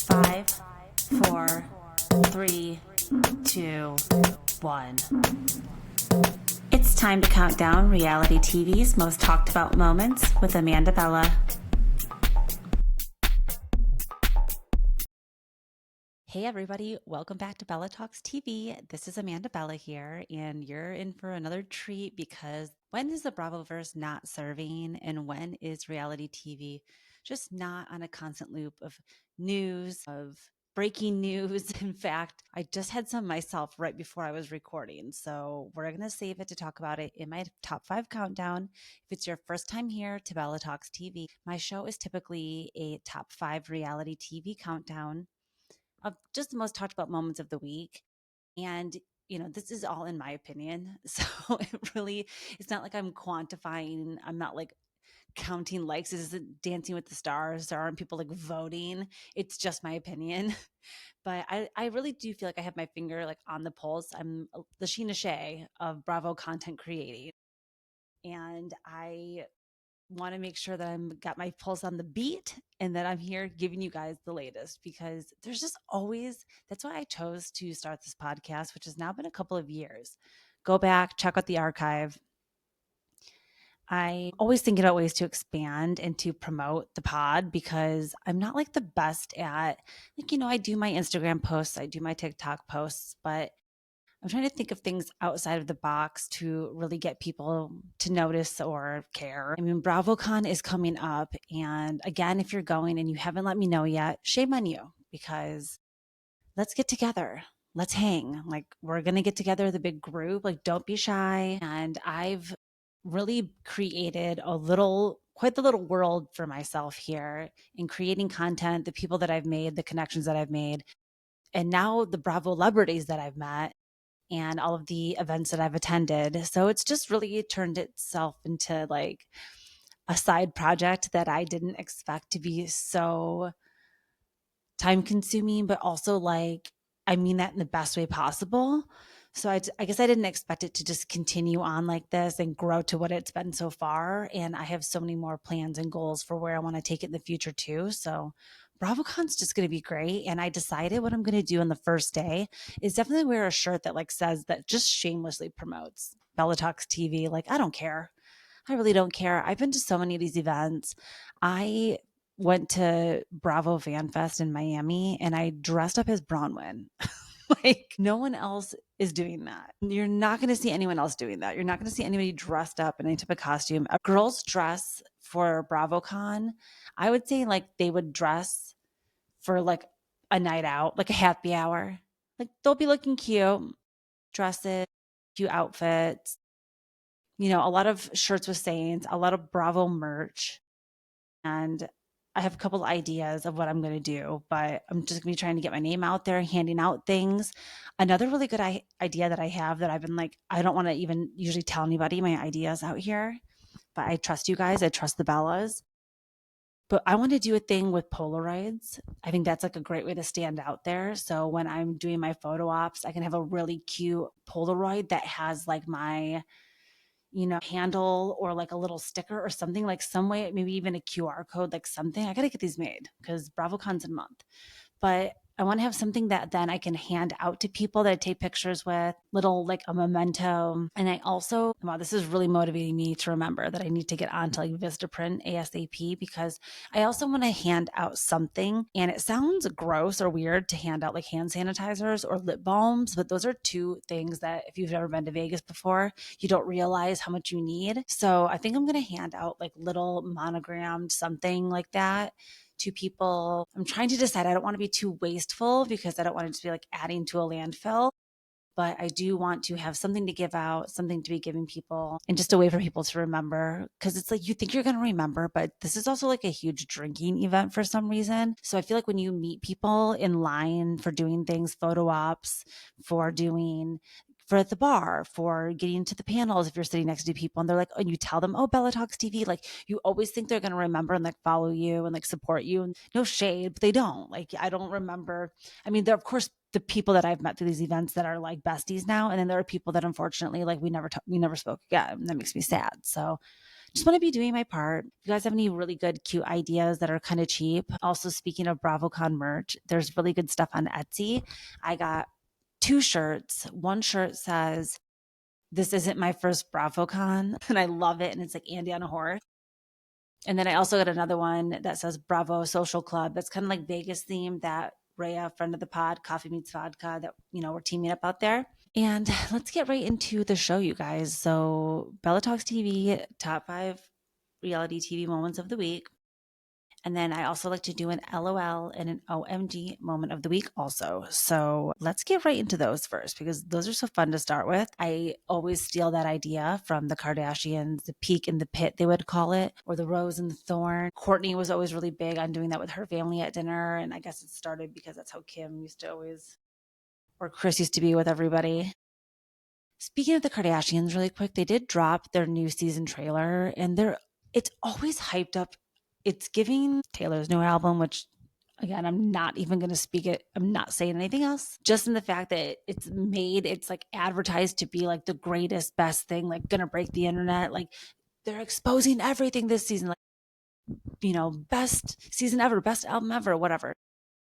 5, 4, 3, 2, 1. It's time to count down reality TV's most talked about moments with Amanda Bella. Hey everybody, welcome back to Bella Talks TV. This is Amanda Bella here, and you're in for another treat because when is the Bravoverse not serving, and when is reality TV just not on a constant loop of news, of breaking news? In fact, I just had some myself right before I was recording, so we're going to save it to talk about it in my top 5 countdown. If it's your first time here to Bella Talks TV, my show is typically a top 5 reality TV countdown of just the most talked about moments of the week. And, you know, this is all in my opinion. So it's not like I'm quantifying, I'm not like counting likes. This isn't Dancing with the Stars. There aren't people like voting. It's just my opinion. But I really do feel like I have my finger like on the pulse. I'm the Sheena Shea of Bravo content creating. And I want to make sure that I'm got my pulse on the beat and that I'm here giving you guys the latest, because there's just always, that's why I chose to start this podcast, which has now been a couple of years. Go back, check out the archive. I always thinking about ways to expand and to promote the pod, because I'm not like the best at, like, you know, I do my Instagram posts, I do my TikTok posts, but I'm trying to think of things outside of the box to really get people to notice or care. I mean, BravoCon is coming up. And again, if you're going and you haven't let me know yet, shame on you, because let's get together. Let's hang. Like, we're going to get together, the big group. Like, don't be shy. And I've really created quite the little world for myself here in creating content, the people that I've made, the connections that I've made, and now the Bravo celebrities that I've met, and all of the events that I've attended. So it's just really turned itself into like a side project that I didn't expect to be so time consuming, but also like, I mean that in the best way possible. So I guess I didn't expect it to just continue on like this and grow to what it's been so far. And I have so many more plans and goals for where I want to take it in the future too. So BravoCon's just going to be great. And I decided what I'm going to do on the first day is definitely wear a shirt that like says, that just shamelessly promotes Bella Talks TV. Like, I don't care. I really don't care. I've been to so many of these events. I went to Bravo Fan Fest in Miami and I dressed up as Bronwyn. Like, no one else is doing that. You're not going to see anyone else doing that. You're not going to see anybody dressed up in any type of costume. A girl's dress for BravoCon, I would say like they would dress for like a night out, like a happy hour. Like, they'll be looking cute, dresses, cute outfits, you know, a lot of shirts with sayings, a lot of Bravo merch. And I have a couple of ideas of what I'm going to do, but I'm just going to be trying to get my name out there, handing out things. Another really good idea that I have that I've been like, I don't want to even usually tell anybody my ideas out here, but I trust you guys. I trust the Bellas. But I want to do a thing with Polaroids. I think that's like a great way to stand out there. So when I'm doing my photo ops, I can have a really cute Polaroid that has like my, you know, handle or like a little sticker or something, like some way, maybe even a QR code, like something. I got to get these made because BravoCon's in a month. But I want to have something that then I can hand out to people that I take pictures with, little like a memento. And I also, wow, this is really motivating me to remember that I need to get on to like Vistaprint ASAP, because I also want to hand out something. And it sounds gross or weird to hand out like hand sanitizers or lip balms, but those are two things that if you've never been to Vegas before, you don't realize how much you need. So I think I'm going to hand out like little monogrammed something like that to people. I'm trying to decide. I don't want to be too wasteful because I don't want it to be like adding to a landfill, but I do want to have something to give out, something to be giving people, and just a way for people to remember. Because it's like, you think you're going to remember, but this is also like a huge drinking event for some reason. So I feel like when you meet people in line for doing things, photo ops, for doing for at the bar, for getting to the panels, if you're sitting next to people and they're like, and you tell them, oh, Bella Talks TV, like you always think they're going to remember and like follow you and like support you. And no shade, but they don't. Like, I don't remember. I mean, there, of course, the people that I've met through these events that are like besties now. And then there are people that unfortunately, like we never spoke again. That makes me sad. So just want to be doing my part. If you guys have any really good, cute ideas that are kind of cheap. Also, speaking of BravoCon merch, there's really good stuff on Etsy. I got 2 shirts. One shirt says, "This isn't my first BravoCon," and I love it. And it's like Andy on a horse. And then I also got another one that says Bravo Social Club. That's kind of like Vegas themed, that Rhea, friend of the pod, Coffee Meets Vodka, that, we're teaming up out there. And let's get right into the show, you guys. So Bella Talks TV, top 5 reality TV moments of the week. And then I also like to do an LOL and an OMG moment of the week also. So let's get right into those first, because those are so fun to start with. I always steal that idea from the Kardashians, the peak in the pit, they would call it, or the rose and the thorn. Courtney was always really big on doing that with her family at dinner. And I guess it started because that's how Kim used to always, or Chris used to be with everybody. Speaking of the Kardashians, really quick, they did drop their new season trailer, and it's always hyped up. It's giving Taylor's new album, which again, I'm not even going to speak it. I'm not saying anything else. Just in the fact that it's like advertised to be like the greatest, best thing, like going to break the internet. Like they're exposing everything this season, like, best season ever, best album ever, whatever.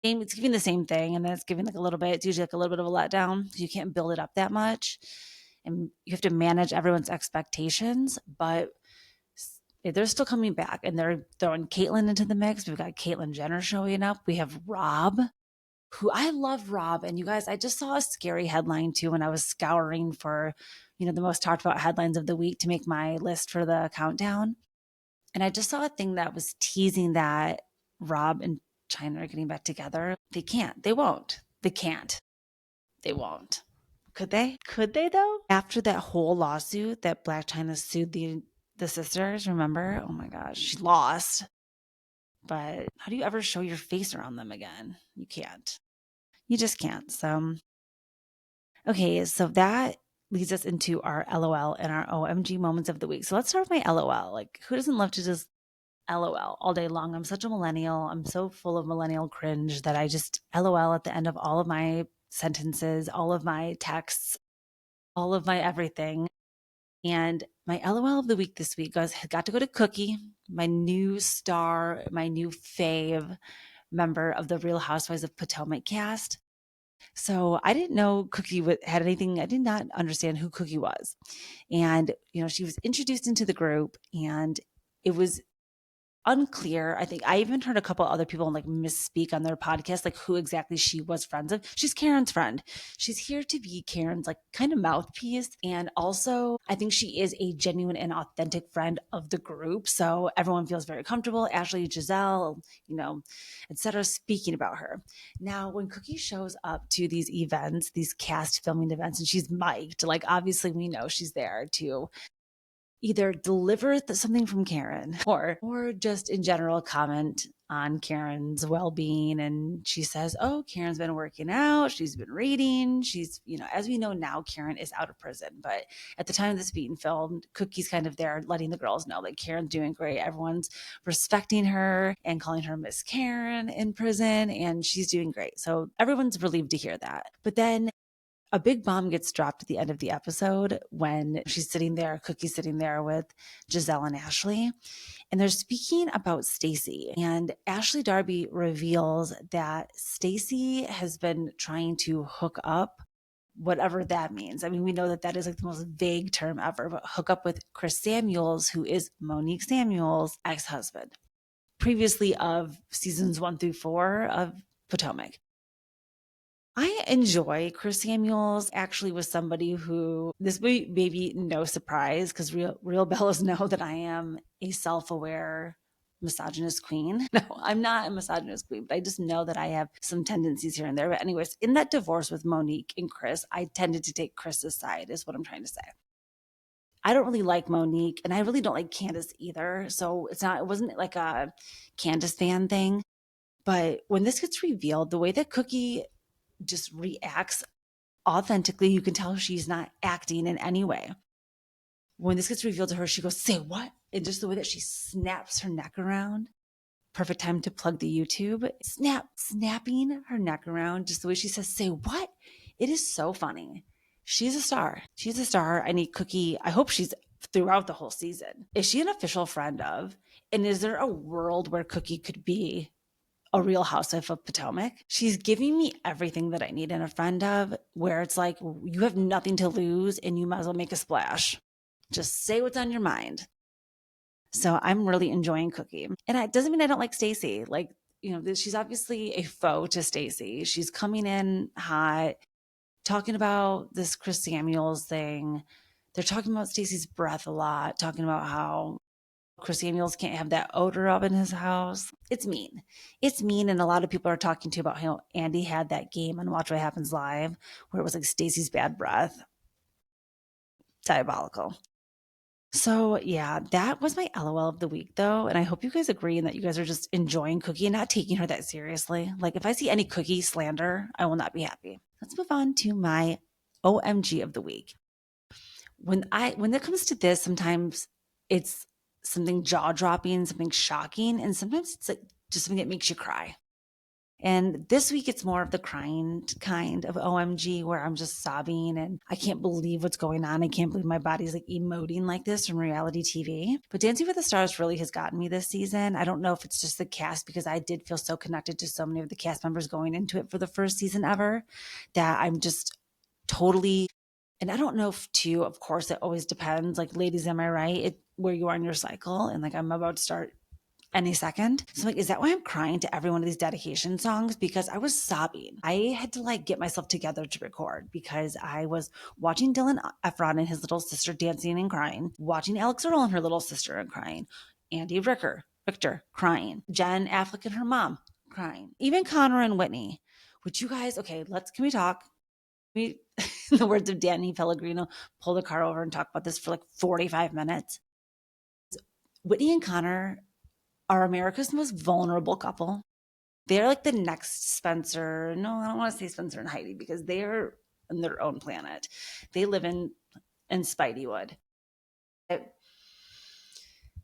It's giving the same thing, and then it's giving like a little bit. It's usually like a little bit of a letdown because you can't build it up that much, and you have to manage everyone's expectations. But they're still coming back, and they're throwing Caitlyn into the mix. We've got Caitlyn Jenner showing up. We have Rob, who I love Rob. And you guys, I just saw a scary headline too when I was scouring for, the most talked about headlines of the week to make my list for the countdown. And I just saw a thing that was teasing that Rob and China are getting back together. They can't. They won't. They can't. They won't. Could they? Could they though? After that whole lawsuit that Blac Chyna sued the sisters, remember? Oh my gosh, she lost. But how do you ever show your face around them again? You can't. You just can't. So, okay, so that leads us into our LOL and our OMG moments of the week. So let's start with my LOL. Like, who doesn't love to just LOL all day long? I'm such a millennial. I'm so full of millennial cringe that I just LOL at the end of all of my sentences, all of my texts, all of my everything. And my LOL of the week this week got to go to Cookie, my new star, my new fave member of the Real Housewives of Potomac cast. So I didn't know Cookie had anything. I did not understand who Cookie was. And, she was introduced into the group, and it was unclear. I think I even heard a couple other people like misspeak on their podcast, like who exactly she was friends of. She's Karen's friend. She's here to be Karen's like kind of mouthpiece. And also I think she is a genuine and authentic friend of the group. So everyone feels very comfortable. Ashley, Giselle, etc. speaking about her. Now, when Cookie shows up to these events, these cast filming events, and she's mic'd, like obviously we know she's there to either deliver something from Karen or just in general comment on Karen's well-being. And she says, oh, Karen's been working out. She's been reading. She's, as we know now, Karen is out of prison. But at the time of this being filmed, Cookie's kind of there letting the girls know like Karen's doing great. Everyone's respecting her and calling her Miss Karen in prison, and she's doing great. So everyone's relieved to hear that. But then a big bomb gets dropped at the end of the episode when Cookie's sitting there with Giselle and Ashley, and they're speaking about Stacey. And Ashley Darby reveals that Stacey has been trying to hook up, whatever that means. I mean, we know that is like the most vague term ever, but hook up with Chris Samuels, who is Monique Samuels' ex-husband, previously of seasons 1 through 4 of Potomac. I enjoy Chris Samuels. Actually was somebody who, this may be no surprise because real bellas know that I am a self-aware misogynist queen. No, I'm not a misogynist queen, but I just know that I have some tendencies here and there. But anyways, in that divorce with Monique and Chris, I tended to take Chris's side is what I'm trying to say. I don't really like Monique, and I really don't like Candace either. So it wasn't like a Candace fan thing. But when this gets revealed, the way that Cookie just reacts authentically, you can tell she's not acting in any way. When this gets revealed to her, she goes, say what? And just the way that she snaps her neck around. Perfect time to plug the YouTube. Snapping her neck around, just the way she says, say what? It is so funny. She's a star. I need Cookie. I hope she's throughout the whole season. Is she an official friend of? And is there a world where Cookie could be a Real Housewife of Potomac? She's giving me everything that I need in a friend of, where it's like you have nothing to lose and you might as well make a splash. Just say what's on your mind. So I'm really enjoying Cookie. And it doesn't mean I don't like Stacey. Like, she's obviously a foe to Stacey. She's coming in hot, talking about this Chris Samuels thing. They're talking about Stacey's breath a lot, talking about how Chris Samuels can't have that odor up in his house. It's mean. It's mean. And a lot of people are talking to about how Andy had that game on Watch What Happens Live where it was like Stacey's bad breath. Diabolical. So yeah, that was my LOL of the week though. And I hope you guys agree and that you guys are just enjoying Cookie and not taking her that seriously. Like if I see any Cookie slander, I will not be happy. Let's move on to my OMG of the week. When it comes to this, sometimes it's something jaw-dropping, something shocking, and sometimes it's like just something that makes you cry. And this week, it's more of the crying kind of OMG where I'm just sobbing and I can't believe what's going on. I can't believe my body's like emoting like this from reality TV. But Dancing with the Stars really has gotten me this season. I don't know if it's just the cast because I did feel so connected to so many of the cast members going into it for the first season ever that I'm just totally, and I don't know if too, of course, it always depends. Like, ladies, am I right? Where you are in your cycle. And like, I'm about to start any second. So like, is that why I'm crying to every one of these dedication songs? Because I was sobbing. I had to like get myself together to record because I was watching Dylan Efron and his little sister dancing and crying, watching Alex Earl and her little sister and crying, Andy Victor crying, Jen Affleck and her mom crying, even Connor and Whitney, which you guys, okay, can we talk? In the words of Danny Pellegrino, pull the car over and talk about this for like 45 minutes. Whitney and Connor are America's most vulnerable couple. They're like the next Spencer. No, I don't want to say Spencer and Heidi because they're on their own planet. They live in Spideywood.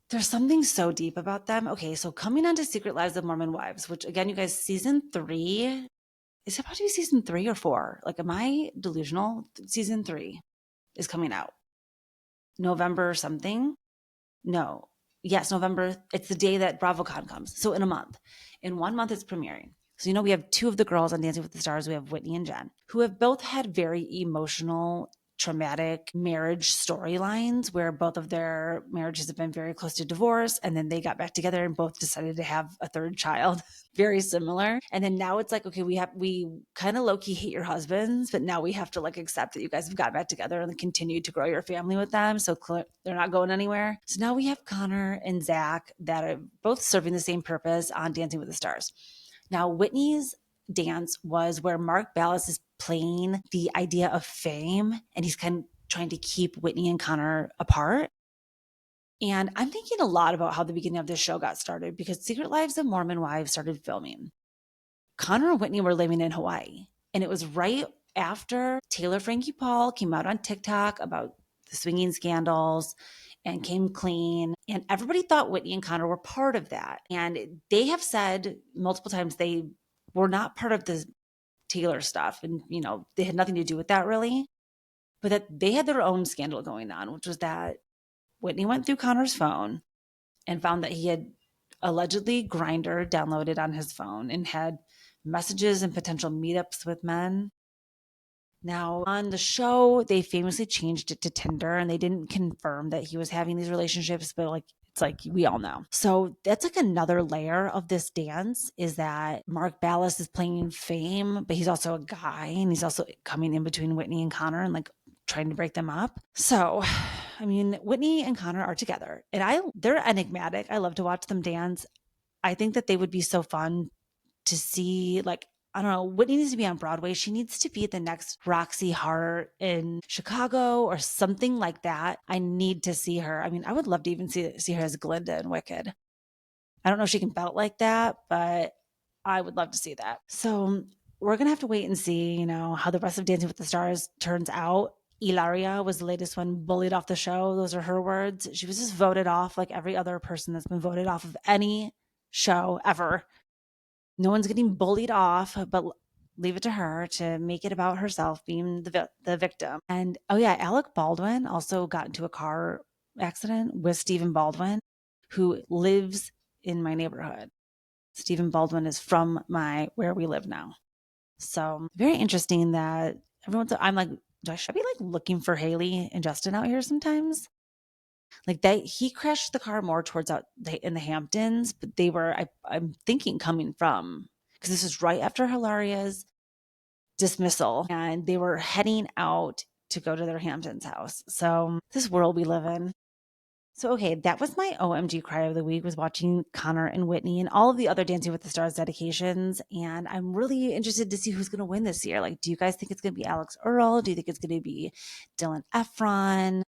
There's something so deep about them. Okay, so coming on to Secret Lives of Mormon Wives, which again, you guys, season 3, is it about to be season 3 or 4? Like, am I delusional? Season 3 is coming out. November something? No. Yes, November. It's the day that BravoCon comes. So in a month. In 1 month, it's premiering. So, we have 2 of the girls on Dancing with the Stars. We have Whitney and Jen, who have both had very emotional, traumatic marriage storylines where both of their marriages have been very close to divorce. And then they got back together and both decided to have a third child. Very similar. And then now it's like, okay, we kind of low-key hate your husbands, but now we have to like accept that you guys have got back together and continue to grow your family with them. So they're not going anywhere. So now we have Connor and Zach that are both serving the same purpose on Dancing with the Stars. Now, Whitney's dance was where Mark Ballas is playing the idea of fame, and he's kind of trying to keep Whitney and Connor apart. And I'm thinking a lot about how the beginning of this show got started because Secret Lives of Mormon Wives started filming. Connor and Whitney were living in Hawaii, and it was right after Taylor Frankie Paul came out on TikTok about the swinging scandals and came clean. And everybody thought Whitney and Connor were part of that. And they have said multiple times they were not part of the Taylor stuff. And, they had nothing to do with that really. But that they had their own scandal going on, which was that Whitney went through Connor's phone and found that he had allegedly Grindr downloaded on his phone and had messages and potential meetups with men. Now, on the show, they famously changed it to Tinder and they didn't confirm that he was having these relationships, but it's like we all know. So that's like another layer of this dance is that Mark Ballas is playing fame, but he's also a guy and he's also coming in between Whitney and Connor and like trying to break them up. So, Whitney and Connor are together and they're enigmatic. I love to watch them dance. I think that they would be so fun to see. Like, I don't know, Whitney needs to be on Broadway. She needs to be the next Roxy Hart in Chicago or something like that. I need to see her. I would love to even see her as Glinda in Wicked. I don't know if she can belt like that, but I would love to see that. So we're going to have to wait and see, how the rest of Dancing with the Stars turns out. Ilaria was the latest one bullied off the show. Those are her words. She was just voted off like every other person that's been voted off of any show ever. No one's getting bullied off, but leave it to her to make it about herself being the victim. And oh yeah, Alec Baldwin also got into a car accident with Stephen Baldwin, who lives in my neighborhood. Stephen Baldwin is from where we live now. So very interesting that I'm like, should I be like looking for Haley and Justin out here sometimes? Like he crashed the car more towards in the Hamptons, but they were, I'm thinking coming from, because this is right after Hilaria's dismissal, and they were heading out to go to their Hamptons house. So this world we live in. So, okay, that was my OMG cry of the week, was watching Connor and Whitney and all of the other Dancing with the Stars dedications. And I'm really interested to see who's going to win this year. Like, do you guys think it's going to be Alex Earl? Do you think it's going to be Dylan Efron?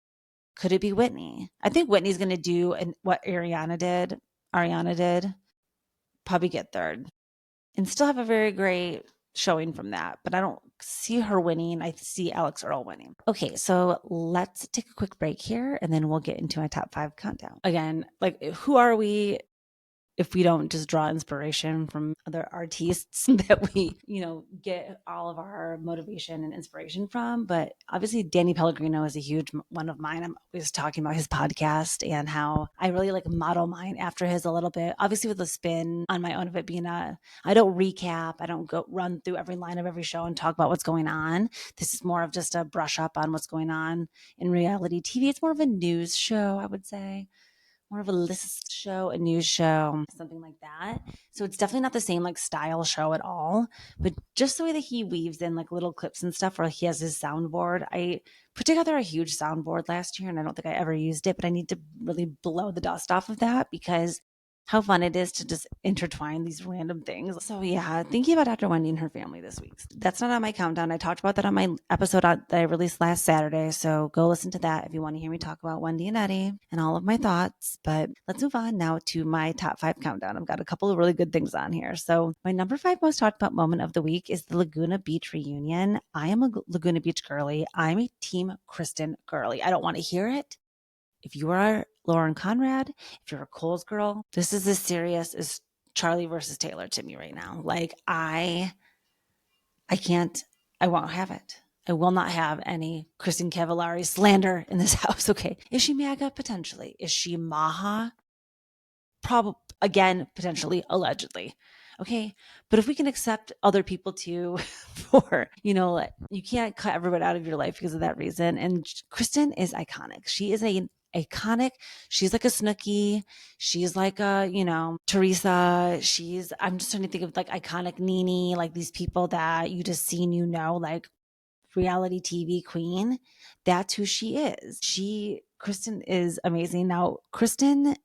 Could it be Whitney? I think Whitney's going to do what Ariana did, probably get third and still have a very great showing from that. But I don't see her winning. I see Alex Earl winning. Okay, so let's take a quick break here and then we'll get into my top 5 countdown. Again, like, who are we if we don't just draw inspiration from other artists that we, get all of our motivation and inspiration from? But obviously Danny Pellegrino is a huge one of mine. I'm always talking about his podcast and how I really like model mine after his a little bit, obviously with a spin on my own of it being I don't recap. I don't go run through every line of every show and talk about what's going on. This is more of just a brush up on what's going on in reality TV. It's more of a news show, I would say. More of a list show, a news show, something like that. So it's definitely not the same like style show at all, but just the way that he weaves in like little clips and stuff where he has his soundboard. I put together a huge soundboard last year and I don't think I ever used it, but I need to really blow the dust off of that because how fun it is to just intertwine these random things. So yeah, thinking about Dr. Wendy and her family this week. That's not on my countdown. I talked about that on my episode that I released last Saturday. So go listen to that if you want to hear me talk about Wendy and Eddie and all of my thoughts. But let's move on now to my top 5 countdown. I've got a couple of really good things on here. So my number 5 most talked about moment of the week is the Laguna Beach reunion. I am a Laguna Beach girly. I'm a team Kristin girly. I don't want to hear it. If you are Lauren Conrad, if you're a Kohl's girl, this is as serious as Charlie versus Taylor to me right now. Like I can't, I won't have it. I will not have any Kristin Cavallari slander in this house. Okay. Is she MAGA? Potentially. Is she Maha? Probably, again, potentially, allegedly. Okay. But if we can accept other people too for, you can't cut everyone out of your life because of that reason. And Kristin is iconic. She is iconic. She's like a Snooki. She's like a, Teresa. I'm just trying to think of like iconic Nene, like these people that you just seen, like reality TV queen. That's who she is. Kristin is amazing. Now, Kristin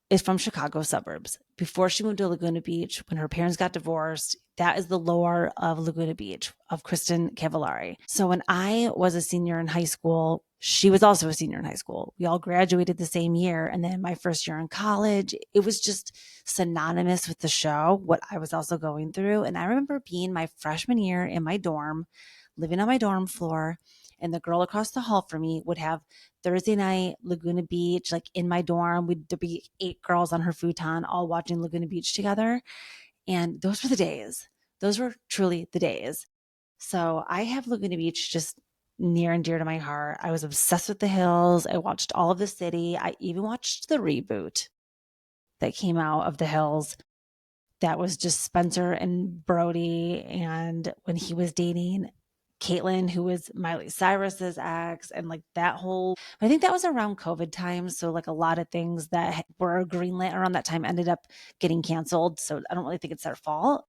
is from Chicago suburbs. Before she moved to Laguna Beach, when her parents got divorced, that is the lore of Laguna Beach, of Kristin Cavallari. So when I was a senior in high school, she was also a senior in high school. We all graduated the same year. And then my first year in college, it was just synonymous with the show, what I was also going through. And I remember being my freshman year in my dorm, living on my dorm floor, and the girl across the hall from me would have Thursday night Laguna Beach, like in my dorm. There'd be 8 girls on her futon all watching Laguna Beach together. And those were the days. Those were truly the days. So I have Laguna Beach just near and dear to my heart. I was obsessed with the hills. I watched all of the city. I even watched the reboot that came out of the hills. That was just Spencer and Brody. And when he was dating Caitlyn, who was Miley Cyrus's ex, and like that whole, I think that was around COVID time. So like a lot of things that were greenlit around that time ended up getting canceled. So I don't really think it's their fault.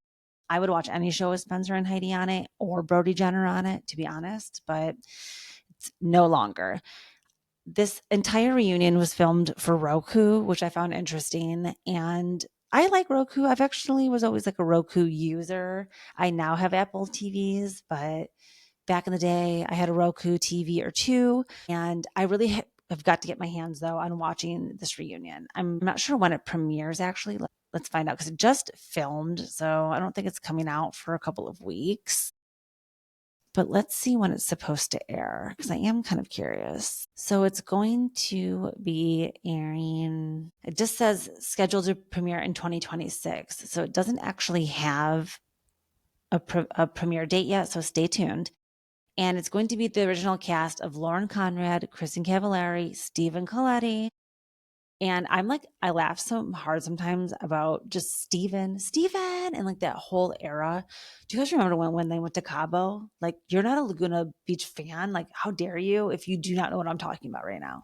I would watch any show with Spencer and Heidi on it or Brody Jenner on it, to be honest, but it's no longer. This entire reunion was filmed for Roku, which I found interesting. And I like Roku. I've actually was always like a Roku user. I now have Apple TVs, but back in the day, I had a Roku TV or two, and I really have got to get my hands, though, on watching this reunion. I'm not sure when it premieres, actually. Let's find out, because it just filmed, so I don't think it's coming out for a couple of weeks. But let's see when it's supposed to air, because I am kind of curious. So it's going to be airing, it just says scheduled to premiere in 2026. So it doesn't actually have a premiere date yet, so stay tuned. And it's going to be the original cast of Lauren Conrad, Kristin Cavallari, Stephen Colletti. And I'm like, I laugh so hard sometimes about just Steven, and like that whole era. Do you guys remember when they went to Cabo? Like, you're not a Laguna Beach fan. Like, how dare you if you do not know what I'm talking about right now?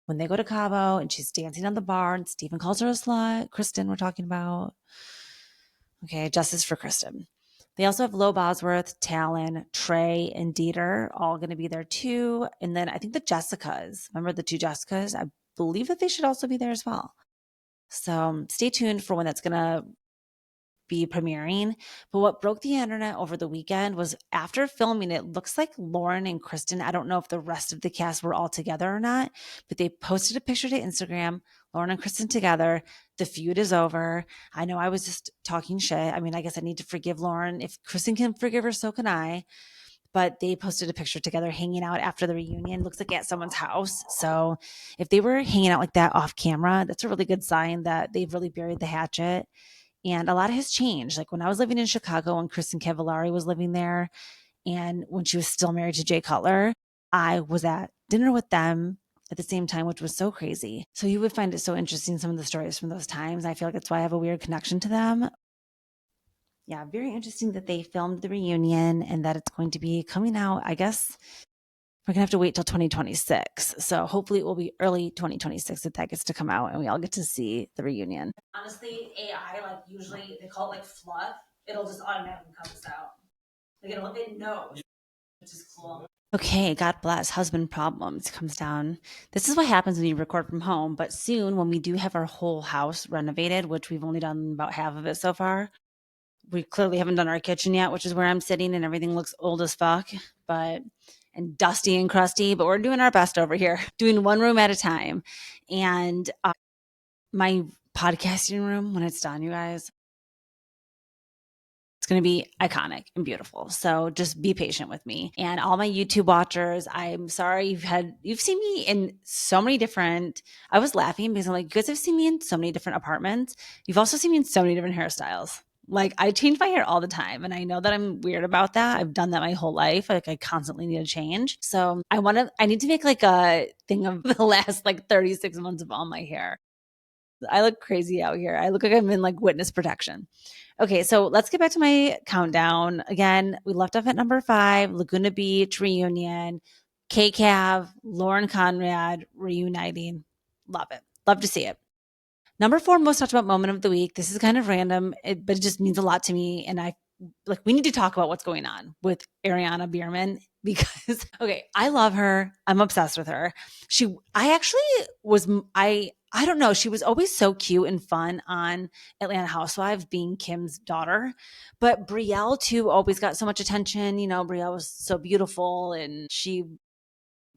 When they go to Cabo and she's dancing on the bar and Steven calls her a slut, Kristin, we're talking about. Okay, justice for Kristin. They also have Lo Bosworth, Talon, Trey, and Dieter all going to be there too. And then I think the Jessicas, remember the two Jessicas? I believe that they should also be there as well. So stay tuned for when that's going to be premiering. But what broke the internet over the weekend was after filming, it looks like Lauren and Kristin, I don't know if the rest of the cast were all together or not, but they posted a picture to Instagram, Lauren and Kristin together. The feud is over. I know I was just talking shit. I mean, I guess I need to forgive Lauren. If Kristin can forgive her, so can I. But they posted a picture together hanging out after the reunion. Looks like at someone's house. So if they were hanging out like that off camera, that's a really good sign that they've really buried the hatchet. And a lot has changed. Like when I was living in Chicago and Kristin Cavallari was living there, and when she was still married to Jay Cutler, I was at dinner with them at the same time, which was so crazy. So you would find it so interesting, some of the stories from those times. I feel like that's why I have a weird connection to them. Yeah, very interesting that they filmed the reunion and that it's going to be coming out. I guess we're going to have to wait till 2026. So hopefully it will be early 2026 that gets to come out and we all get to see the reunion. Honestly, AI, like usually they call it like fluff. It'll just automatically come out. Like it knows, which is cool. Okay, God bless. Husband problems comes down. This is what happens when you record from home. But soon, when we do have our whole house renovated, which we've only done about half of it so far, we clearly haven't done our kitchen yet, which is where I'm sitting, and everything looks old as fuck, and dusty and crusty. But we're doing our best over here, doing one room at a time. And my podcasting room, when it's done, you guys, it's going to be iconic and beautiful. So just be patient with me. And all my YouTube watchers, I'm sorry you've seen me in so many different, I was laughing because I'm like, you guys have seen me in so many different apartments. You've also seen me in so many different hairstyles. Like I change my hair all the time. And I know that I'm weird about that. I've done that my whole life. Like I constantly need to change. So I need to make like a thing of the last like 36 months of all my hair. I look crazy out here. I look like I'm in like witness protection. Okay, so let's get back to my countdown. Again, we left off at number 5, Laguna Beach reunion, K-Cav, Lauren Conrad reuniting. Love it. Love to see it. Number 4, most talked about moment of the week. This is kind of random, but it just means a lot to me. And we need to talk about what's going on with Ariana Biermann because, okay, I love her. I'm obsessed with her. I don't know. She was always so cute and fun on Atlanta Housewives, being Kim's daughter. But Brielle, too, always got so much attention. You know, Brielle was so beautiful and she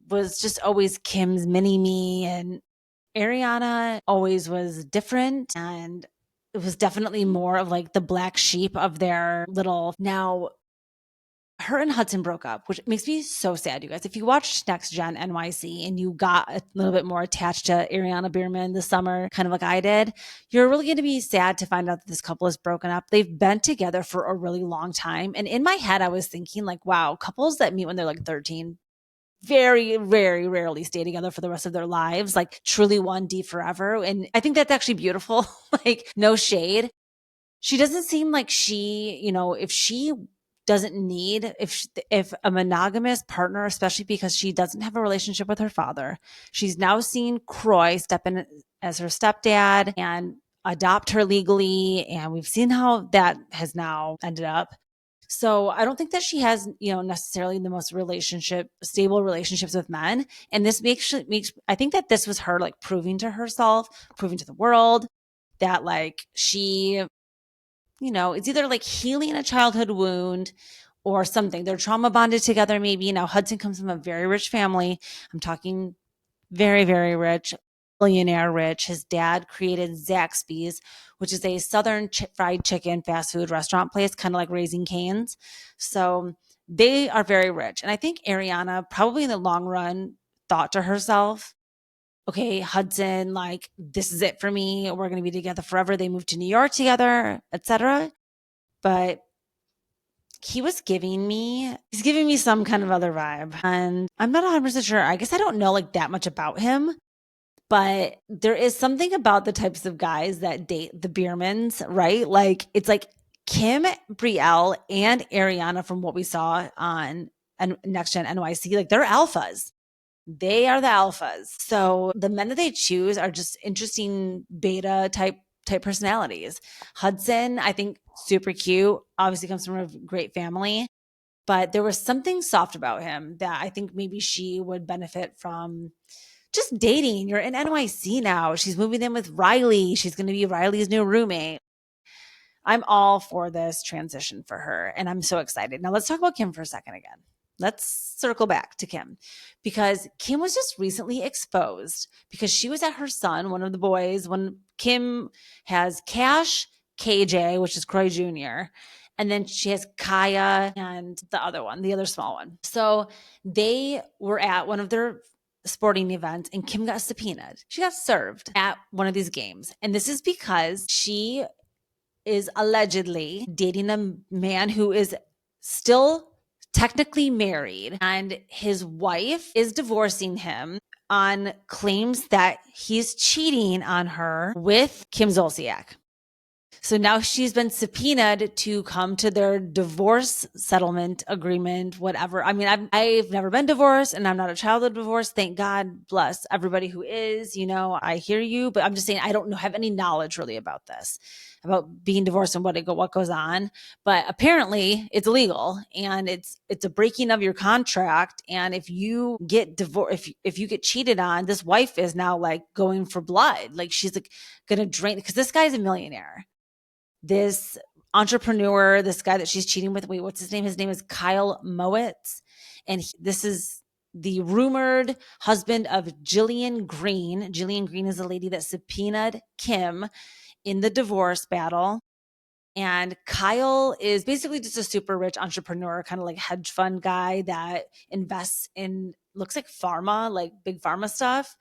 was just always Kim's mini me. And Ariana always was different. And it was definitely more of like the black sheep of their little. Now, her and Hudson broke up, which makes me so sad, you guys. If you watched Next Gen NYC and you got a little bit more attached to Ariana Biermann this summer, kind of like I did, you're really going to be sad to find out that this couple is broken up. They've been together for a really long time. And in my head, I was thinking like, wow, couples that meet when they're like 13 very, very rarely stay together for the rest of their lives, like truly 1D forever. And I think that's actually beautiful. Like, no shade. She doesn't seem like if she doesn't need if a monogamous partner, especially because she doesn't have a relationship with her father. She's now seen Croy step in as her stepdad and adopt her legally, and we've seen how that has now ended up. So I don't think that she has, necessarily the most stable relationships with men. And this makes I think that this was her like proving to herself, proving to the world that like she it's either like healing a childhood wound or something. They're trauma bonded together, maybe. Now, Hudson comes from a very rich family. I'm talking very, very rich, billionaire rich. His dad created Zaxby's, which is a Southern fried chicken fast food restaurant place, kind of like Raising Cane's. So they are very rich. And I think Ariana probably in the long run thought to herself, okay, Hudson, like this is it for me. We're going to be together forever. They moved to New York together, etc. But he's giving me some kind of other vibe. And I'm not 100% sure. I guess I don't know like that much about him. But there is something about the types of guys that date the Biermanns, right? Like it's like Kim, Brielle, and Ariana from what we saw on Next Gen NYC, like they're alphas. They are the alphas. So the men that they choose are just interesting beta type personalities. Hudson, I think super cute, obviously comes from a great family, but there was something soft about him that I think maybe she would benefit from just dating. You're in NYC now. She's moving in with Riley. She's going to be Riley's new roommate. I'm all for this transition for her, and I'm so excited. Now let's talk about Kim for a second again. Let's circle back to Kim because Kim was just recently exposed because she was at her son, one of the boys, when Kim has Cash, KJ, which is Croy Jr., and then she has Kaya and the other one, the other small one. So they were at one of their sporting events and Kim got subpoenaed. She got served at one of these games. And this is because she is allegedly dating a man who is still technically married, and his wife is divorcing him on claims that he's cheating on her with Kim Zociak. So now she's been subpoenaed to come to their divorce settlement agreement, whatever. I mean, I've never been divorced and I'm not a child of divorce. Thank God bless everybody who is, I hear you, but I'm just saying I don't have any knowledge really about this, about being divorced and what goes on. But apparently it's illegal and it's a breaking of your contract. And if you get divorced, if you get cheated on, this wife is now like going for blood. Like she's like going to drain, because this guy's a millionaire. This entrepreneur, this guy that she's cheating with, what's his name? His name is Kyle Mowitz. And this is the rumored husband of Jillian Green. Jillian Green is a lady that subpoenaed Kim in the divorce battle. And Kyle is basically just a super rich entrepreneur, kind of like hedge fund guy that invests in, looks like pharma, like big pharma stuff.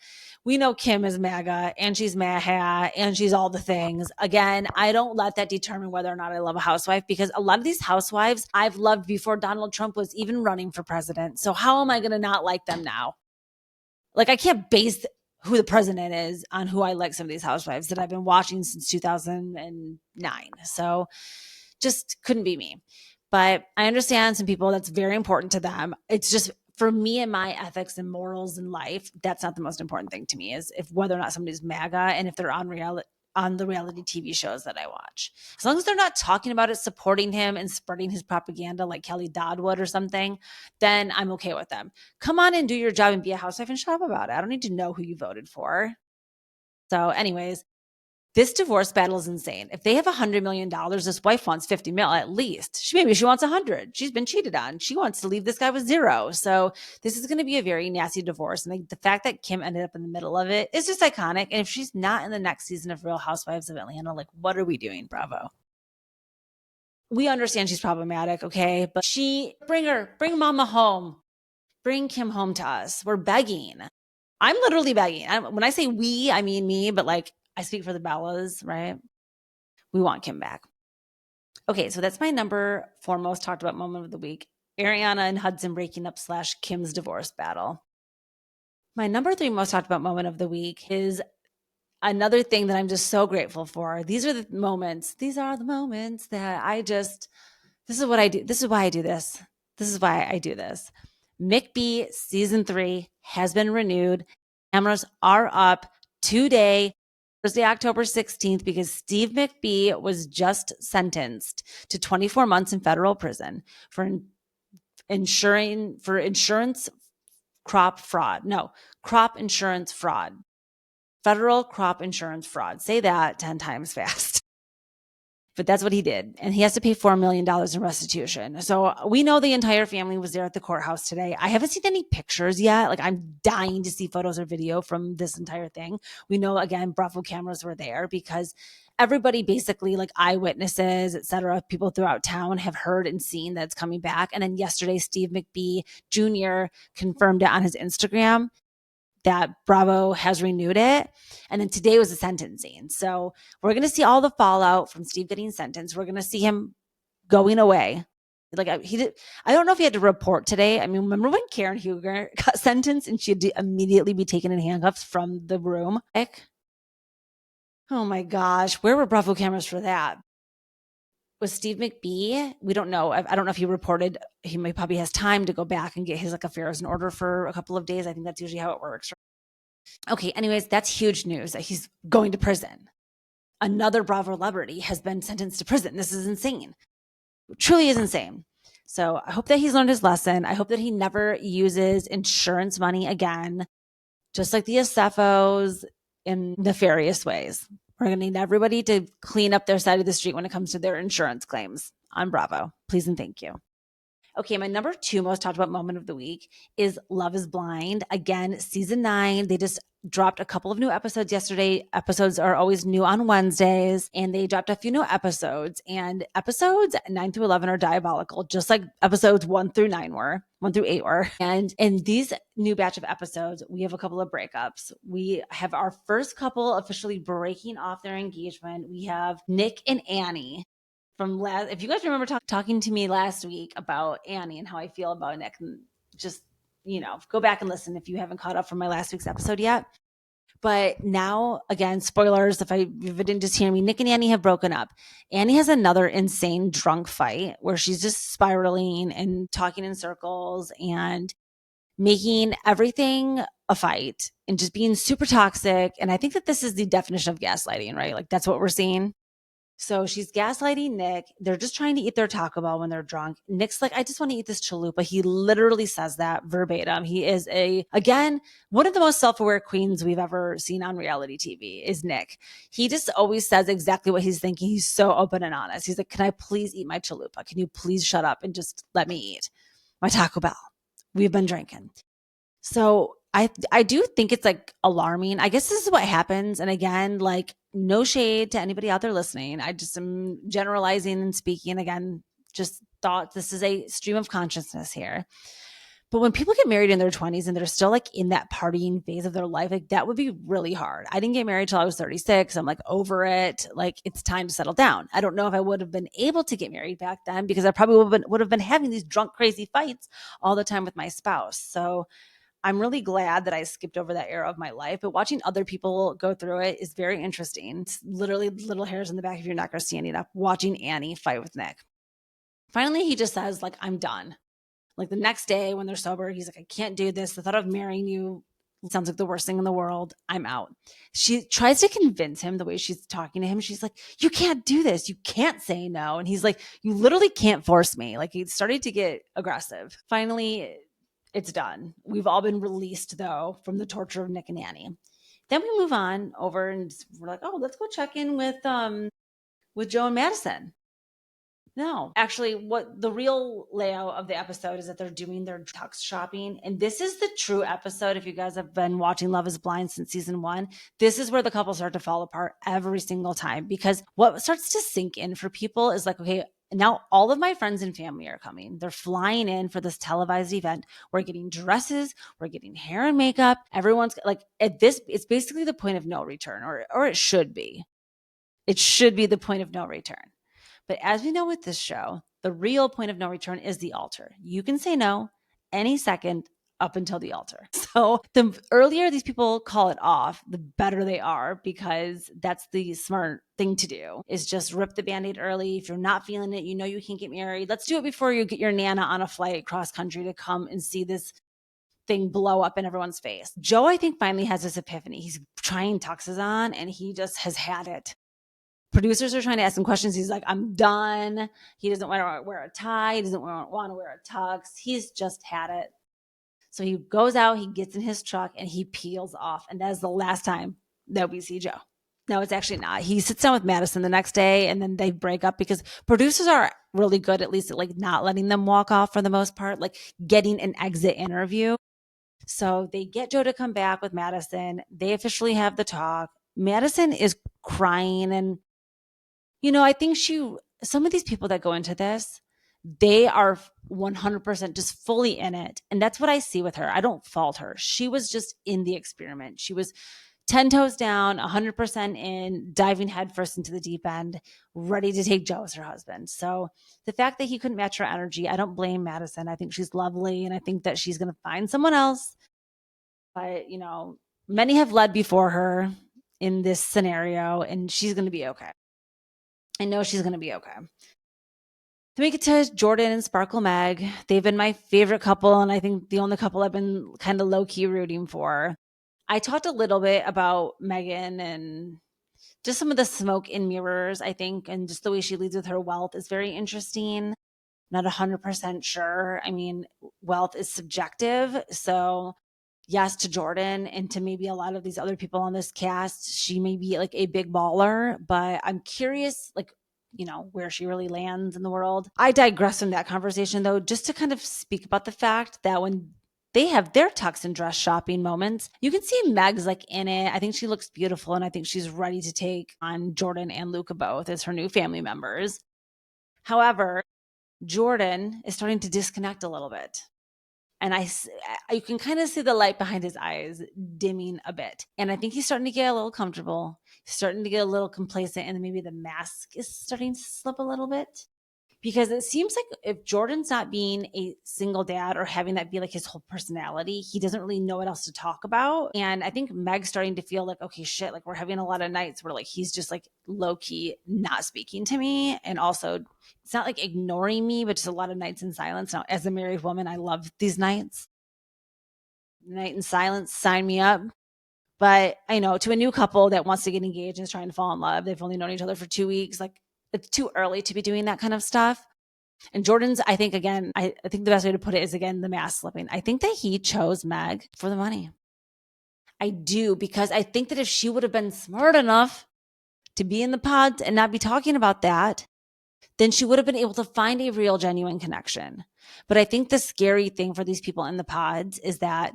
We know Kim is MAGA and she's MAHA and she's all the things. Again, I don't let that determine whether or not I love a housewife, because a lot of these housewives I've loved before Donald Trump was even running for president. So how am I going to not like them now? Like I can't base who the president is on who I like some of these housewives that I've been watching since 2009. So just couldn't be me. But I understand some people, that's very important to them. It's just for me and my ethics and morals in life, that's not the most important thing to me, is if whether or not somebody's MAGA and if they're on the reality TV shows that I watch. As long as they're not talking about it, supporting him and spreading his propaganda like Kelly Dodd would or something, then I'm okay with them. Come on and do your job and be a housewife and shut up about it. I don't need to know who you voted for. So anyways, this divorce battle is insane. If they have $100 million, this wife wants 50 mil at least. Maybe she wants 100. She's been cheated on. She wants to leave this guy with zero. So this is going to be a very nasty divorce. And the fact that Kim ended up in the middle of it is just iconic. And if she's not in the next season of Real Housewives of Atlanta, like what are we doing, Bravo? We understand she's problematic, okay? But bring mama home. Bring Kim home to us. We're begging. I'm literally begging. When I say we, I mean me, but like I speak for the Bellas, right? We want Kim back. Okay, so that's my number 4 most talked about moment of the week. Ariana and Hudson breaking up / Kim's divorce battle. My number 3 most talked about moment of the week is another thing that I'm just so grateful for. These are the moments that this is what I do. This is why I do this. This is why I do this. McBee season 3 has been renewed. Cameras are up today, Thursday, October 16th, because Steve McBee was just sentenced to 24 months in federal prison for insurance crop insurance fraud. Federal crop insurance fraud. Say that 10 times fast. But that's what he did. And he has to pay $4 million in restitution. So we know the entire family was there at the courthouse today. I haven't seen any pictures yet. Like I'm dying to see photos or video from this entire thing. We know, again, Bravo cameras were there because everybody basically, like eyewitnesses, et cetera, people throughout town have heard and seen that it's coming back. And then yesterday, Steve McBee Jr. confirmed it on his Instagram that Bravo has renewed it. And then today was the sentencing. So we're going to see all the fallout from Steve getting sentenced. We're going to see him going away. Like I don't know if he had to report today. I mean, remember when Karen Huger got sentenced and she had to immediately be taken in handcuffs from the room? Oh my gosh, where were Bravo cameras for that? Was Steve McBee? We don't know. I don't know if he reported. He probably has time to go back and get his like affairs in order for a couple of days. I think that's usually how it works. Okay, anyways, that's huge news that he's going to prison. Another Bravo celebrity has been sentenced to prison. This is insane. It truly is insane. So I hope that he's learned his lesson. I hope that he never uses insurance money again, just like the Acefos in nefarious ways. We're going to need everybody to clean up their side of the street when it comes to their insurance claims on Bravo. Please and thank you. Okay, my number 2 most talked about moment of the week is Love is Blind. Again, season 9. They just dropped a couple of new episodes yesterday. Episodes are always new on Wednesdays, and they dropped a few new episodes. And episodes 9 through 11 are diabolical, just like episodes 1 through 8 were. And in these new batch of episodes, we have a couple of breakups. We have our first couple officially breaking off their engagement. We have Nick and Annie. If you guys remember talking to me last week about Annie and how I feel about Nick, just, go back and listen if you haven't caught up from my last week's episode yet. But now, again, spoilers, if you didn't just hear me, Nick and Annie have broken up. Annie has another insane drunk fight where she's just spiraling and talking in circles and making everything a fight and just being super toxic. And I think that this is the definition of gaslighting, right? Like that's what we're seeing. So she's gaslighting Nick. They're just trying to eat their Taco Bell when they're drunk. Nick's like, I just want to eat this chalupa. He literally says that verbatim. He is again, one of the most self-aware queens we've ever seen on reality TV is Nick. He just always says exactly what he's thinking. He's so open and honest. He's like, can I please eat my chalupa? Can you please shut up and just let me eat my Taco Bell? We've been drinking. So I do think it's like alarming. I guess this is what happens. And again, like no shade to anybody out there listening. I just am generalizing and speaking again, just thought this is a stream of consciousness here. But when people get married in their 20s and they're still like in that partying phase of their life, like that would be really hard. I didn't get married till I was 36. I'm like over it. Like it's time to settle down. I don't know if I would have been able to get married back then because I probably would have been having these drunk, crazy fights all the time with my spouse. So I'm really glad that I skipped over that era of my life, but watching other people go through it is very interesting. It's literally little hairs in the back of your neck are standing up watching Annie fight with Nick. Finally, he just says, like, I'm done. Like the next day when they're sober, he's like, I can't do this. The thought of marrying you sounds like the worst thing in the world. I'm out. She tries to convince him the way she's talking to him. She's like, you can't do this. You can't say no. And he's like, you literally can't force me. Like he started to get aggressive. Finally, it's done. We've all been released, though, from the torture of Nick and Annie. Then we move on over and we're like, oh, let's go check in with Joe and Madison. No, actually, what the real layout of the episode is that they're doing their tux shopping. And this is the true episode. If you guys have been watching Love is Blind since season 1, this is where the couples start to fall apart every single time. Because what starts to sink in for people is like, okay, now all of my friends and family are coming. They're flying in for this televised event. We're getting dresses. We're getting hair and makeup. Everyone's like at this, it's basically the point of no return, or it should be. It should be the point of no return. But as we know with this show, the real point of no return is the altar. You can say no any second up until the altar. So the earlier these people call it off, the better they are, because that's the smart thing to do is just rip the Band-Aid early. If you're not feeling it, you know you can't get married. Let's do it before you get your Nana on a flight cross country to come and see this thing blow up in everyone's face. Joe, I think, finally has this epiphany. He's trying tuxes on and he just has had it. Producers are trying to ask him questions. He's like, I'm done. He doesn't want to wear a tie. He doesn't want to wear a tux. He's just had it. So he goes out, he gets in his truck, and he peels off. And that is the last time that we see Joe. No, it's actually not. He sits down with Madison the next day, and then they break up because producers are really good, at least at like not letting them walk off for the most part, like getting an exit interview. So they get Joe to come back with Madison. They officially have the talk. Madison is crying and I think some of these people that go into this, they are 100% just fully in it. And that's what I see with her. I don't fault her. She was just in the experiment. She was 10 toes down, 100% in, diving headfirst into the deep end, ready to take Joe as her husband. So the fact that he couldn't match her energy, I don't blame Madison. I think she's lovely, and I think that she's going to find someone else. But, many have led before her in this scenario, and she's going to be okay. I know she's going to be okay. To make it to Jordan and Sparkle Meg, they've been my favorite couple, and I think the only couple I've been kind of low-key rooting for. I talked a little bit about Megan and just some of the smoke and mirrors, I think, and just the way she leads with her wealth is very interesting. Not 100% sure. I mean, wealth is subjective. So, yes, to Jordan and to maybe a lot of these other people on this cast, she may be like a big baller, but I'm curious, like, where she really lands in the world. I digress from that conversation, though, just to kind of speak about the fact that when they have their tux and dress shopping moments, you can see Meg's like in it. I think she looks beautiful, and I think she's ready to take on Jordan and Luca both as her new family members. However, Jordan is starting to disconnect a little bit. And you can kind of see the light behind his eyes dimming a bit. And I think he's starting to get a little comfortable. He's starting to get a little complacent, and maybe the mask is starting to slip a little bit. Because it seems like if Jordan's not being a single dad or having that be like his whole personality, he doesn't really know what else to talk about. And I think Meg's starting to feel like, okay, shit, like we're having a lot of nights where like he's just like low key not speaking to me. And also, it's not like ignoring me, but just a lot of nights in silence. Now, as a married woman, I love these nights. Night in silence, sign me up. But I know to a new couple that wants to get engaged and is trying to fall in love, they've only known each other for 2 weeks. Like, it's too early to be doing that kind of stuff. And Jordan's, I think, again, I think the best way to put it is, again, the mask slipping. I think that he chose Meg for the money. I do, because I think that if she would have been smart enough to be in the pod and not be talking about that, then she would have been able to find a real, genuine connection. But I think the scary thing for these people in the pods is that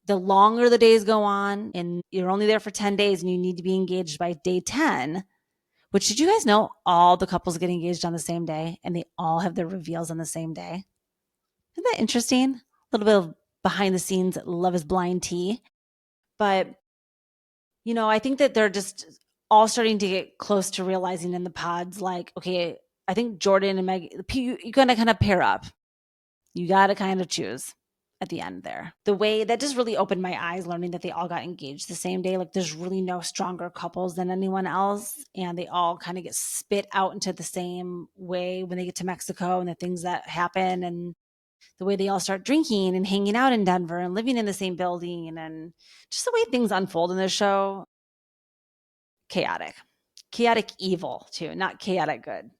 the longer the days go on and you're only there for 10 days and you need to be engaged by day 10, which, did you guys know all the couples get engaged on the same day and they all have their reveals on the same day? Isn't that interesting? A little bit of behind the scenes Love is Blind tea. But, I think that they're just all starting to get close to realizing in the pods, like, okay, I think Jordan and Meg, you're going to kind of pair up. You got to kind of choose at the end there. The way that just really opened my eyes, learning that they all got engaged the same day. Like, there's really no stronger couples than anyone else. And they all kind of get spit out into the same way when they get to Mexico, and the things that happen, and the way they all start drinking and hanging out in Denver and living in the same building, and just the way things unfold in this show. Chaotic evil too, not chaotic good.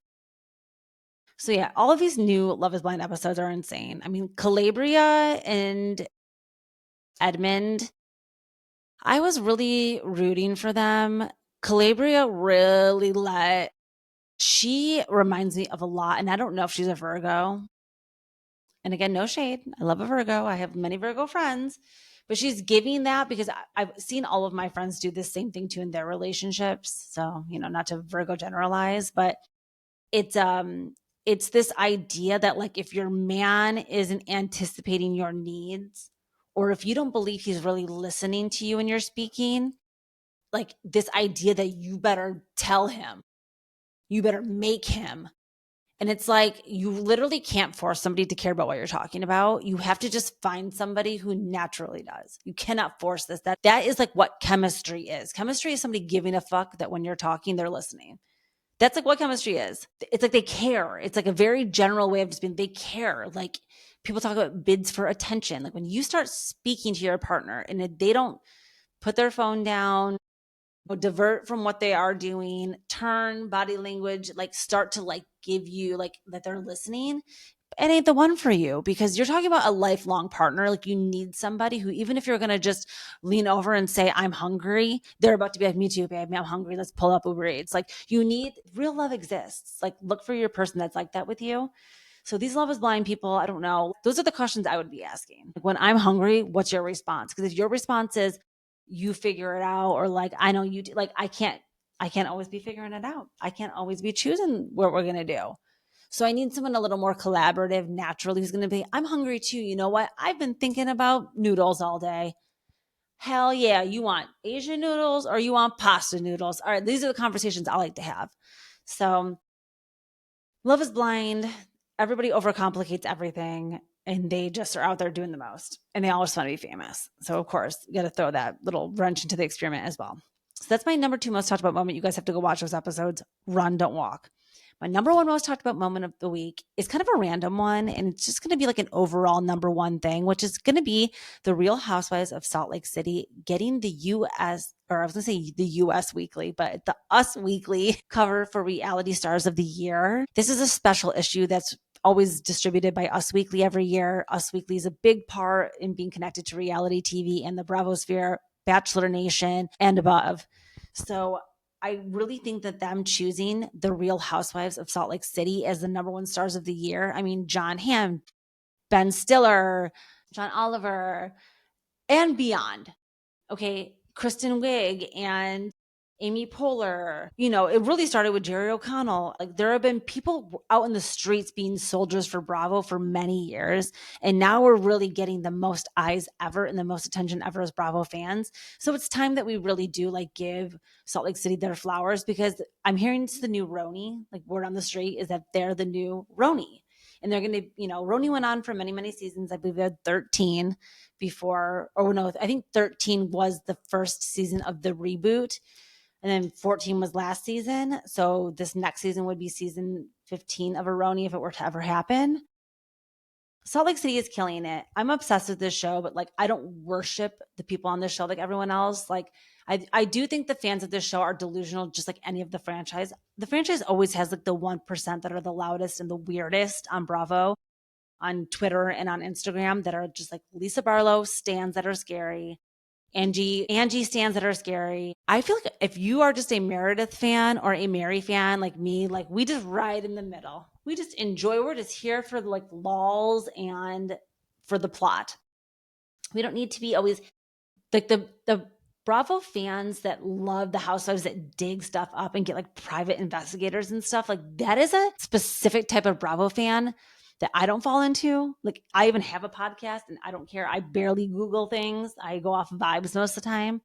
So yeah, all of these new Love is Blind episodes are insane. I mean, Calabria and Edmund, I was really rooting for them. Calabria really she reminds me of a lot, and I don't know if she's a Virgo. And again, no shade. I love a Virgo. I have many Virgo friends, but she's giving that because I've seen all of my friends do the same thing too in their relationships. So, not to Virgo generalize, but it's this idea that, like, if your man isn't anticipating your needs, or if you don't believe he's really listening to you when you're speaking, like, this idea that you better tell him, you better make him. And it's like, you literally can't force somebody to care about what you're talking about. You have to just find somebody who naturally does. You cannot force this. That is like what chemistry is. Chemistry is somebody giving a fuck that when you're talking, they're listening. That's like what chemistry is. It's like they care. It's like a very general way of just being, they care. Like, people talk about bids for attention. Like, when you start speaking to your partner and they don't put their phone down, divert from what they are doing, turn body language, like start to like give you like that they're listening, it ain't the one for you, because you're talking about a lifelong partner. Like, you need somebody who, even if you're going to just lean over and say, I'm hungry, they're about to be like, me too, babe, I'm hungry. Let's pull up Uber Eats. Like, real love exists. Like, look for your person that's like that with you. So these Love is Blind people, I don't know. Those are the questions I would be asking. Like, when I'm hungry, what's your response? Because if your response is, you figure it out, or like, I know you do, like, I can't always be figuring it out. I can't always be choosing what we're going to do. So I need someone a little more collaborative, naturally, who's going to be, I'm hungry too. You know what? I've been thinking about noodles all day. Hell yeah, you want Asian noodles or you want pasta noodles? All right, these are the conversations I like to have. So, Love is Blind, everybody overcomplicates everything and they just are out there doing the most and they all just want to be famous. So, of course, you got to throw that little wrench into the experiment as well. So, that's my number two most talked about moment. You guys have to go watch those episodes. Run, don't walk. My number one most talked about moment of the week is kind of a random one, and it's just going to be like an overall number one thing, which is going to be the Real Housewives of Salt Lake City getting the US, or I was going to say the US Weekly, but the Us Weekly cover for Reality Stars of the Year. This is a special issue that's always distributed by Us Weekly every year. Us Weekly is a big part in being connected to reality TV and the Bravo sphere, Bachelor Nation, and above. So I really think that them choosing the Real Housewives of Salt Lake City as the number one stars of the year. I mean, John Hamm, Ben Stiller, John Oliver, and beyond. Okay, Kristen Wiig and Amy Poehler. You know, it really started with Jerry O'Connell. Like there have been people out in the streets being soldiers for Bravo for many years. And now we're really getting the most eyes ever and the most attention ever as Bravo fans. So it's time that we really do like give Salt Lake City their flowers, because I'm hearing it's the new Roni. Like word on the street is that they're the new Roni. And they're going to, you know, Roni went on for many, many seasons. I believe they had 13 before, or no, I think 13 was the first season of the reboot. And then 14 was last season. So this next season would be season 15 of Aroni if it were to ever happen. Salt Lake City is killing it. I'm obsessed with this show, but like I don't worship the people on this show like everyone else. Like I do think the fans of this show are delusional, just like any of the franchise. The franchise always has like the 1% that are the loudest and the weirdest on Bravo, on Twitter and on Instagram, that are just like Lisa Barlow stands that are scary. Angie stands that are scary. I feel like if you are just a Meredith fan or a Mary fan like me, like we just ride in the middle. We just enjoy. We're just here for like lulls and for the plot. We don't need to be always like the Bravo fans that love the housewives, that dig stuff up and get like private investigators and stuff. Like that is a specific type of Bravo fan that I don't fall into. Like I even have a podcast and I don't care. I barely Google things. I go off vibes most of the time.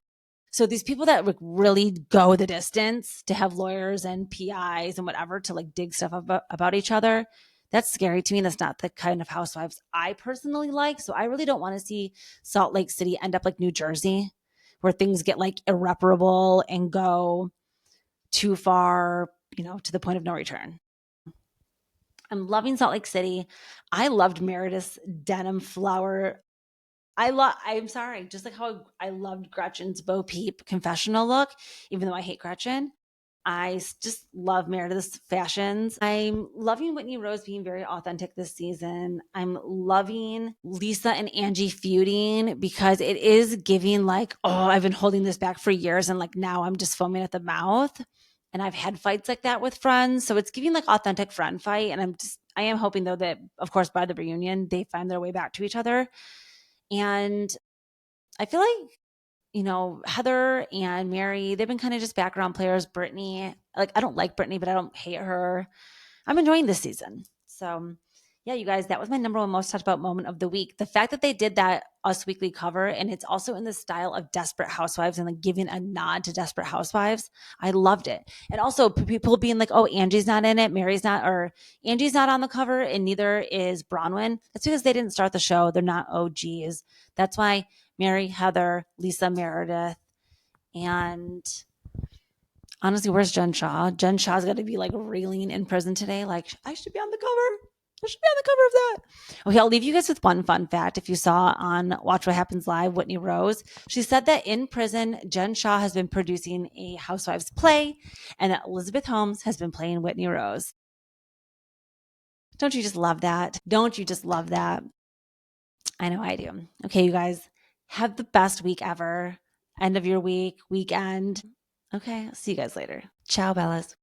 So these people that like really go the distance to have lawyers and PIs and whatever to like dig stuff about each other, that's scary to me. That's not the kind of housewives I personally like. So I really don't want to see Salt Lake City end up like New Jersey, where things get like irreparable and go too far, you know, to the point of no return. I'm loving Salt Lake City. I loved Meredith's denim flower. I'm sorry, just like how I loved Gretchen's Bo Peep confessional look, even though I hate Gretchen. Just love Meredith's fashions. I'm loving Whitney Rose being very authentic this season. I'm loving Lisa and Angie feuding, because it is giving like, oh, I've been holding this back for years and like now I'm just foaming at the mouth. And I've had fights like that with friends. So it's giving like authentic friend fight. And I am hoping though that, of course, by the reunion, they find their way back to each other. And I feel like, you know, Heather and Mary, they've been kind of just background players. Brittany, like I don't like Brittany, but I don't hate her. I'm enjoying this season. So yeah, you guys, that was my number one most talked about moment of the week. The fact that they did that Us Weekly cover, and it's also in the style of Desperate Housewives and like giving a nod to Desperate Housewives. I loved it. And also people being like, oh, Angie's not in it, Mary's not, or Angie's not on the cover, and neither is Bronwyn. That's because they didn't start the show. They're not OGs. That's why Mary, Heather, Lisa, Meredith, and honestly, where's Jen Shaw? Jen Shaw's got to be like reeling in prison today. Like, I should be on the cover. I should be on the cover of that. Okay, I'll leave you guys with one fun fact. If you saw on Watch What Happens Live, Whitney Rose, she said that in prison, Jen Shaw has been producing a Housewives play and that Elizabeth Holmes has been playing Whitney Rose. Don't you just love that? Don't you just love that? I know I do. Okay, you guys, have the best week ever. End of your week, weekend. Okay, I'll see you guys later. Ciao, Bellas.